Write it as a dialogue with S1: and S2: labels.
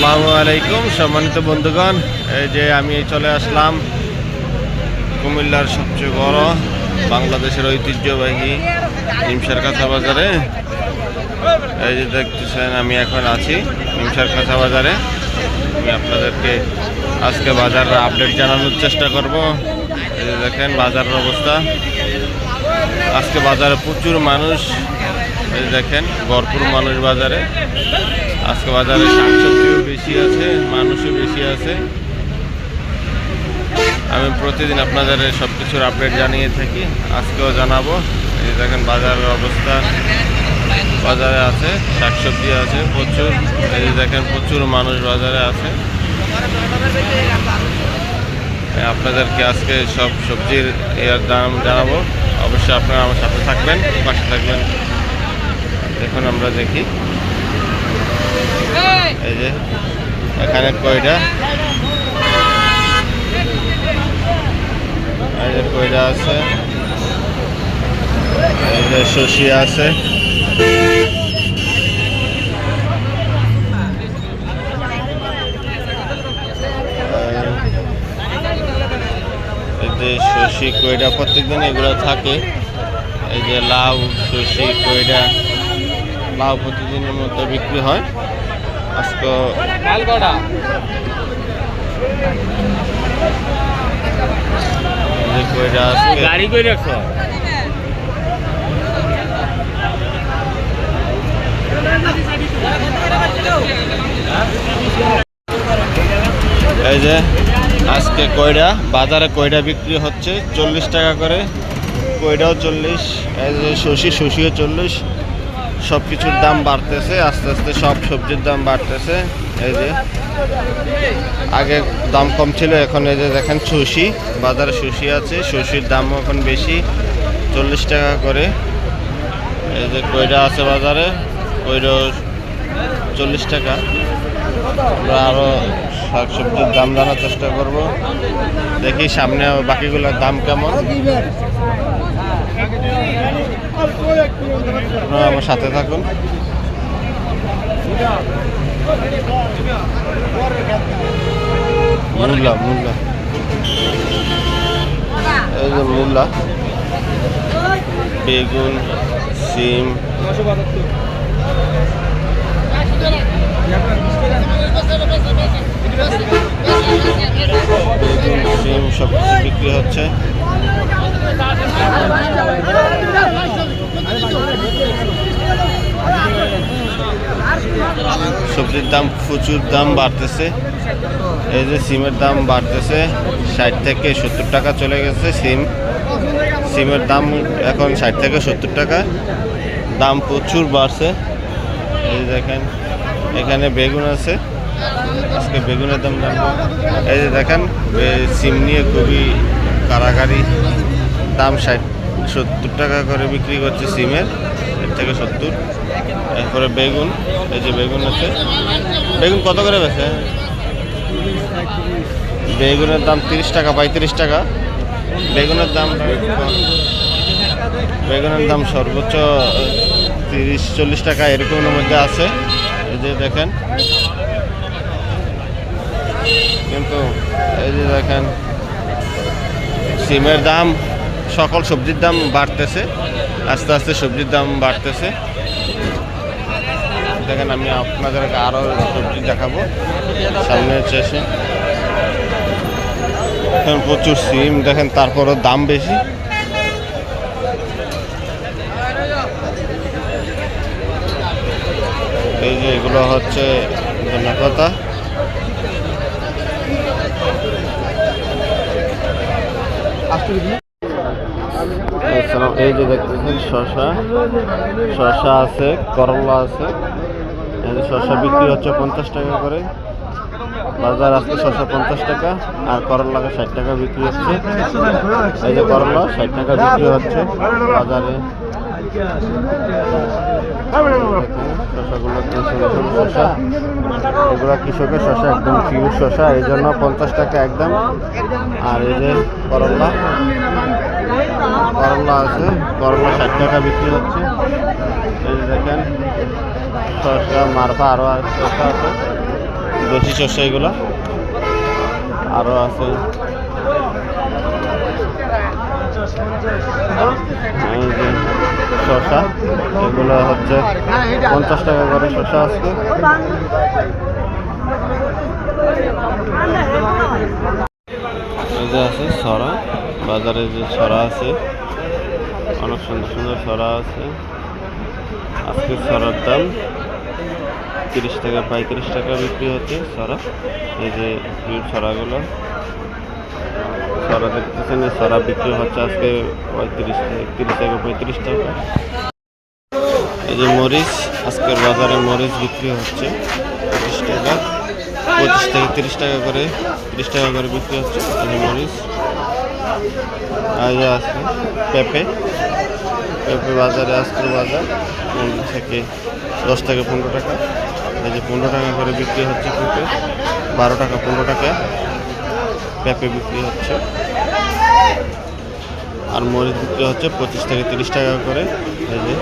S1: আসসালামু আলাইকুম সম্মানিত বন্ধুগণ, এই যে আমি চলে আসলাম কুমিল্লার সবচেয়ে বড় বাংলাদেশের ঐতিহ্যবাহী নিমসার কাঁচা বাজারে। এই যে দেখতেছেন আমি এখন আছি নিমসার কাঁচা বাজারে। আমি আপনাদেরকে আজকে বাজারের আপডেট জানানোর চেষ্টা করব। এই যে দেখেন বাজারের অবস্থা। আজকে বাজারে প্রচুর মানুষ, এই দেখেন ভরপুর মানুষ বাজারে। আজকে বাজারে শাকসবজিও বেশি আছে, মানুষও বেশি আছে। আমি প্রতিদিন আপনাদের সব কিছুর আপডেট জানিয়ে থাকি, আজকেও জানাবো। এই দেখেন বাজারের অবস্থা, বাজারে আছে শাকসবজি আছে প্রচুর। এই দেখেন প্রচুর মানুষ বাজারে আছে। আপনাদেরকে আজকে সব সবজির এর দাম জানাবো। অবশ্যই আপনারা আমার সাথে থাকবেন, পাশে থাকবেন। দেখুন আমরা দেখি, এই যে এখানে কয়টা, এই যে কয়টা আছে, এই যে শসি আছে, এই যে শসি কয়টা প্রত্যেকদিন এগুলো থাকে। এই যে লাউ, শসি, কয়টা, লাউ প্রতিদিনের মধ্যে বিক্রি হয়। আজকে গাড়ি করে রাখছো। এই যে আজকে কয়টা বাজারে কয়টা বিক্রি হচ্ছে 40 টাকা করে, কয়টাও 40। এই যে শসিও 40। সব কিছুর দাম বাড়তেছে আস্তে আস্তে, সব সবজির দাম বাড়তেছে। এই যে আগে দাম কম ছিল, এখন এই যে দেখেন শসি, বাজারে শসি আছে, শসির দামও এখন বেশি, 40 টাকা করে। এই যে কয়টা আছে বাজারে, কয়টা 40 টাকা। আমরা আরও শাকসবজির দাম জানার চেষ্টা করব, দেখি সামনে বাকিগুলোর দাম কেমন। আপনারা আমার সাথে থাকুন। মূলা, এই যে মূলা, বেগুন, সিম, সব কিছু বিক্রি হচ্ছে। সবজির দাম প্রচুর দাম বাড়তেছে। এই যে সিমের দাম বাড়তেছে, 60 থেকে 70 টাকা চলে গেছে সিমের দাম এখন 60 থেকে 70 টাকা, দাম প্রচুর বাড়ছে। এই দেখেন এখানে বেগুন আছে, আজকে বেগুনের দাম জানবো। এই যে দেখেন সিম নিয়ে খুবই কারাকারি, দাম 60-70 টাকা করে বিক্রি করছে সিমের, এর থেকে 70। এরপরে বেগুন, এই যে বেগুন আছে, বেগুন কত করে বেছে? বেগুনের দাম 30 টাকা, 35 টাকা বেগুনের দাম। বেগুনের দাম সর্বোচ্চ 30-40 টাকা এরকমের মধ্যে আছে। এই যে দেখেন, কিন্তু এই যে দেখেন সিমের দাম, সকল সবজির দাম বাড়তেছে আস্তে আস্তে, সবজির দাম বাড়তেছে। দেখেন আমি আপনাদেরকে আরও সবজি দেখাবো সামনে এসে। এখন প্রচুর সিম দেখেন, তারপরও দাম বেশি। এই যে এগুলো হচ্ছে ধনেপাতা, এই যে দেখতেছেন শসা আছে, করলা আছে। এই যে শসা বিক্রি হচ্ছে 50 টাকা করে বাজার, আজকে শসা 50 টাকা, আর করলা 60 টাকা বিক্রি হচ্ছে। এই যে করলা 60 টাকা বিক্রি হচ্ছে বাজারে। শসাগুলো শসা, এগুলো কৃষকের শসা, একদম পিওর শসা, এই জন্য 50 টাকা একদম। আর এই যে করলা আছে, করলা 60 টাকা বিক্রি হচ্ছে। এই যে দেখেন শসা মারফা, আরও শসা আছে। দেশি শসা এগুলো আরও আছে। এই যে শসা এগুলো হচ্ছে 50 টাকা করে শসা আজকে। এই যে আছে ছড়া, বাজারে যে ছড়া আছে অনেক সুন্দর সুন্দর ছড়া আছে। আজকে ছড়ার দাম 30 টাকা, 35 টাকা বিক্রি হচ্ছে ছড়া। এই যে ছড়াগুলো ছড়া দেখতেছেন, এই ছড়া বিক্রি হচ্ছে আজকে 31 থেকে 35 টাকা। এই যে মরিচ, আজকের বাজারে মরিচ বিক্রি হচ্ছে 25 টাকা, 25 থেকে 30 টাকা করে, 30 টাকা করে বিক্রি হচ্ছে এই যে মরিচ। আর আছে পেঁপে, পেঁপে বাজারে আজকের বাজার 15 থেকে 10 থেকে 15 টাকা। এই যে 15 টাকা করে বিক্রি হচ্ছে পেঁপে, 12 টাকা 15 টাকা পেঁপে বিক্রি হচ্ছে। আর মরিচ বিক্রি হচ্ছে 25 থেকে 30 টাকা করে। এই যে